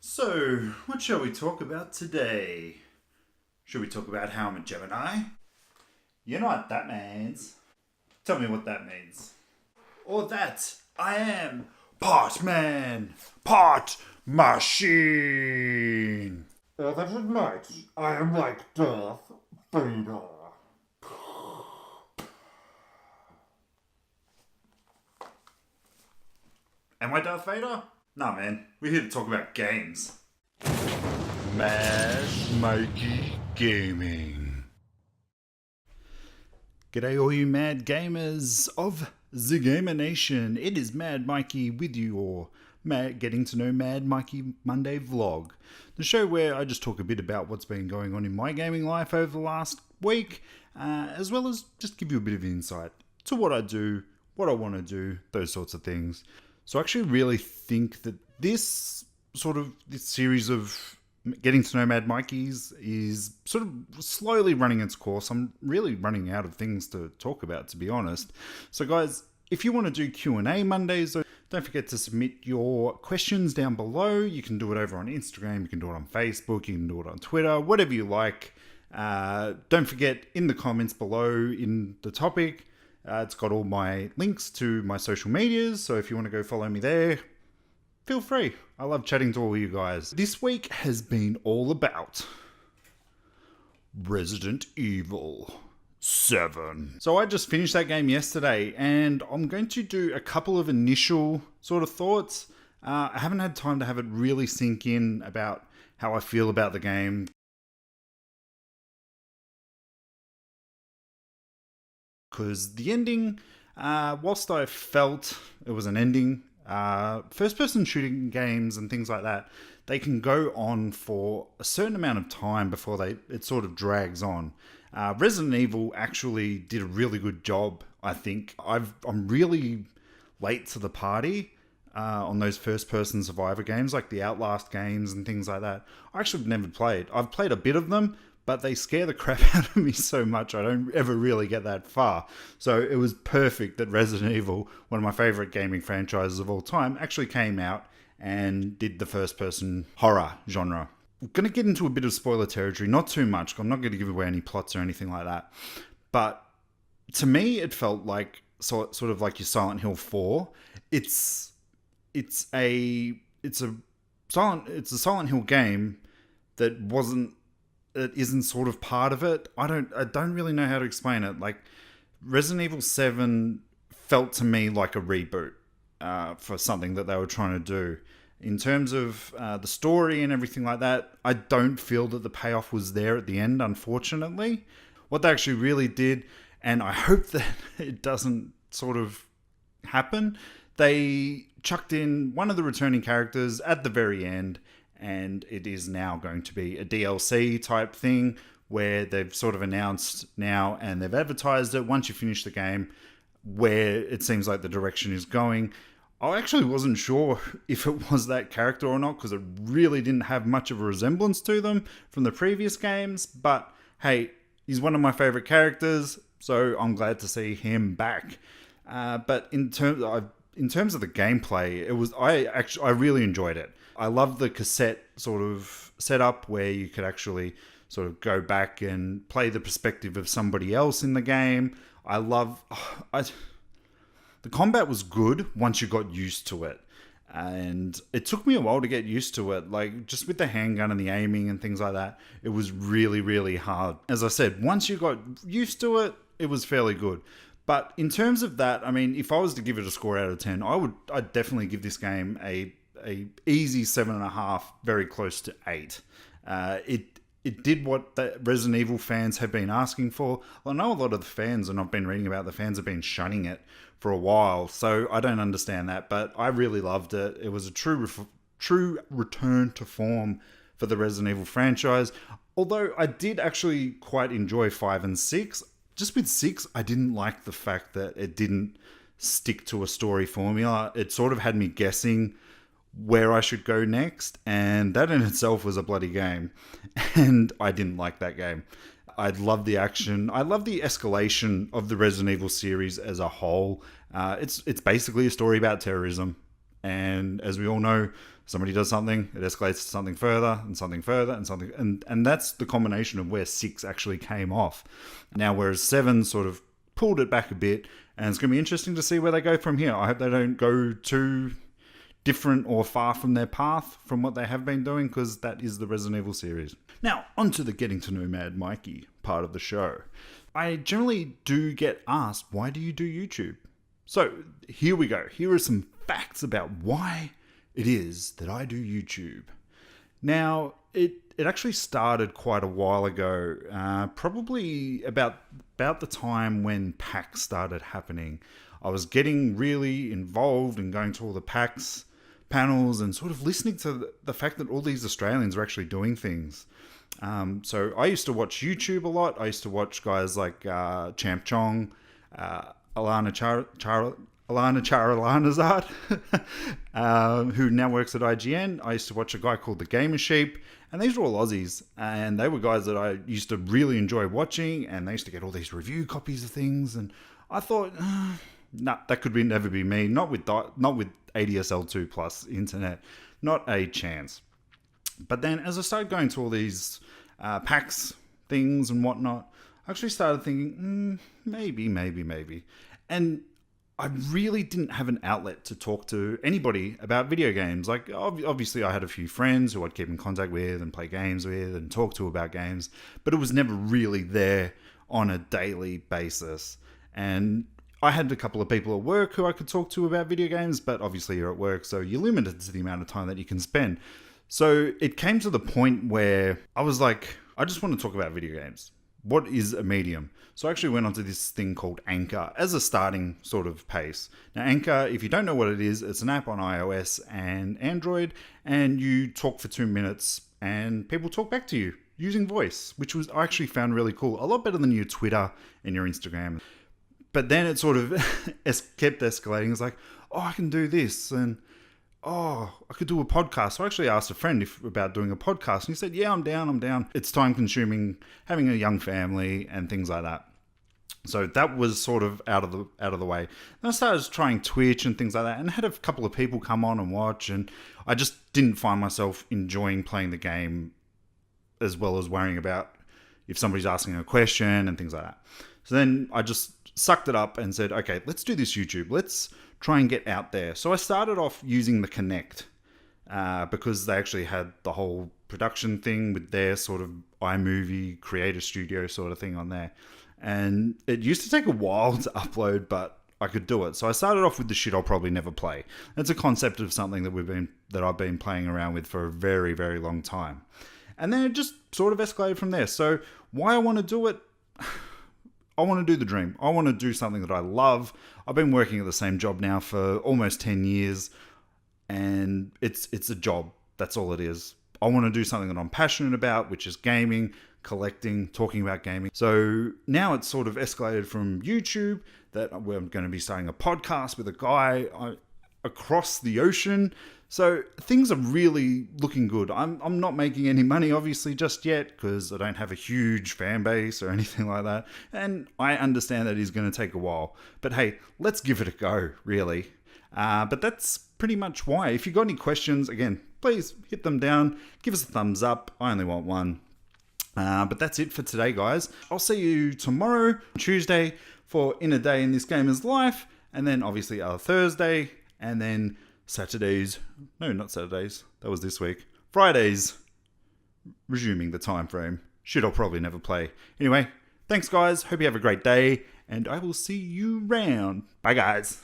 So, what shall we talk about today? Should we talk about how I'm a Gemini? You know what that means. Tell me what that means. Or that I am part man, part machine. Or that at night I am like Darth Vader. Am I Darth Vader? Nah, man. We're here to talk about games. Mad Mikeey Gaming. G'day all you mad gamers of the Gamer Nation. It is Mad Mikeey with you, or Getting to Know Mad Mikeey Monday vlog. The show where I just talk a bit about what's been going on in my gaming life over the last week, as well as just give you a bit of insight to what I do, what I want to do, those sorts of things. So I actually really think that this series of Getting to Know Mad Mikeys is sort of slowly running its course. I'm really running out of things to talk about, to be honest. So guys, if you want to do Q&A Mondays, don't forget to submit your questions down below. You can do it over on Instagram, you can do it on Facebook, you can do it on Twitter, whatever you like. Don't forget, in the comments below in the topic, it's got all my links to my social medias, so if you want to go follow me there, feel free. I love chatting to all you guys. This week has been all about Resident Evil 7. So I just finished that game yesterday, and I'm going to do a couple of initial sort of thoughts. I haven't had time to have it really sink in about how I feel about the game. Because the ending, whilst I felt it was an ending, first-person shooting games and things like that, they can go on for a certain amount of time before it sort of drags on. Resident Evil actually did a really good job, I think. I'm really late to the party on those first-person survivor games, like the Outlast games and things like that. I actually never played. I've played a bit of them, but they scare the crap out of me so much I don't ever really get that far. So it was perfect that Resident Evil, one of my favorite gaming franchises of all time, actually came out and did the first-person horror genre. I'm going to get into a bit of spoiler territory, not too much. I'm not going to give away any plots or anything like that. But to me, it felt like sort of like your Silent Hill 4. It's a Silent Hill game that isn't sort of part of it. I don't really know how to explain it. Like, Resident Evil 7 felt to me like a reboot for something that they were trying to do. In terms of the story and everything like that, I don't feel that the payoff was there at the end, unfortunately. What they actually really did, and I hope that it doesn't sort of happen, they chucked in one of the returning characters at the very end, and it is now going to be a DLC type thing where they've sort of announced now and they've advertised it once you finish the game where it seems like the direction is going. I actually wasn't sure if it was that character or not because it really didn't have much of a resemblance to them from the previous games, but hey, he's one of my favorite characters, so I'm glad to see him back. But in terms of the gameplay, I really enjoyed it. I love the cassette sort of setup where you could actually sort of go back and play the perspective of somebody else in the game. The combat was good once you got used to it. And it took me a while to get used to it. Like, just with the handgun and the aiming and things like that, it was really, really hard. As I said, once you got used to it, it was fairly good. But in terms of that, I mean, if I was to give it a score out of 10, I'd definitely give this game a easy 7.5, very close to 8. It did what the Resident Evil fans have been asking for. I know a lot of the fans, and I've been reading about the fans have been shunning it for a while, so I don't understand that, but I really loved it. It was a true return to form for the Resident Evil franchise, although I did actually quite enjoy 5 and 6. Just with 6, I didn't like the fact that it didn't stick to a story formula. It sort of had me guessing where I should go next, and that in itself was a bloody game, and I didn't like that game. I love the action. I love the escalation of the Resident Evil series as a whole. It's basically a story about terrorism, and as we all know, Somebody does something, it escalates to something further and something further and something, and that's the combination of where 6 actually came off. Now, whereas 7 sort of pulled it back a bit, and it's going to be interesting to see where they go from here. I hope they don't go too different or far from their path from what they have been doing, because that is the Resident Evil series. Now, onto the getting to know Mad Mikeey part of the show. I generally do get asked, why do you do YouTube? So here we go. Here are some facts about why it is that I do YouTube. Now, it actually started quite a while ago, probably about the time when PAX started happening. I was getting really involved in going to all the PAX panels and sort of listening to the fact that all these Australians are actually doing things. So I used to watch YouTube a lot. I used to watch guys like Champ Chong, Alana Charalanazard, who now works at IGN. I used to watch a guy called The Gamer Sheep, and these were all Aussies, and they were guys that I used to really enjoy watching, and they used to get all these review copies of things, and I thought, nah, that could never be me. Not with ADSL2 plus internet, not a chance. But then as I started going to all these PAX things and whatnot, I actually started thinking, maybe. And I really didn't have an outlet to talk to anybody about video games. Like, obviously I had a few friends who I'd keep in contact with and play games with and talk to about games, but it was never really there on a daily basis. And I had a couple of people at work who I could talk to about video games, but obviously you're at work, so you're limited to the amount of time that you can spend. So it came to the point where I was like, I just want to talk about video games. What is a medium? So I actually went onto this thing called Anchor as a starting sort of pace. Now, Anchor, if you don't know what it is, it's an app on iOS and Android, and you talk for 2 minutes and people talk back to you using voice, which I actually found really cool. A lot better than your Twitter and your Instagram. But then it sort of kept escalating. It's like, oh, I can do this, and oh, I could do a podcast. So I actually asked a friend about doing a podcast, and he said, yeah, I'm down. It's time consuming, having a young family and things like that. So that was sort of out of the way. Then I started trying Twitch and things like that, and had a couple of people come on and watch, and I just didn't find myself enjoying playing the game as well as worrying about if somebody's asking a question and things like that. So then I just sucked it up and said, okay, let's do this YouTube. Let's try and get out there. So I started off using the Connect because they actually had the whole production thing with their sort of iMovie creator studio sort of thing on there. And it used to take a while to upload, but I could do it. So I started off with the shit I'll probably never play. It's a concept of something that I've been playing around with for a very, very long time. And then it just sort of escalated from there. So why I want to do it? I want to do the dream. I want to do something that I love. I've been working at the same job now for almost 10 years, and it's a job. That's all it is. I want to do something that I'm passionate about, which is gaming, collecting, talking about gaming. So now it's sort of escalated from YouTube that we're going to be starting a podcast with a guy across the ocean. So things are really looking good. I'm not making any money, obviously, just yet, because I don't have a huge fan base or anything like that. And I understand that it's going to take a while. But hey, let's give it a go, really. But that's pretty much why. If you've got any questions, again, please hit them down. Give us a thumbs up. I only want one. But that's it for today, guys. I'll see you tomorrow, Tuesday, for In a Day in This Gamer's Life. And then obviously Thursday. And then Saturdays. No, not Saturdays. That was this week. Fridays. Resuming the time frame. Shit, I'll probably never play. Anyway, thanks, guys. Hope you have a great day. And I will see you round. Bye, guys.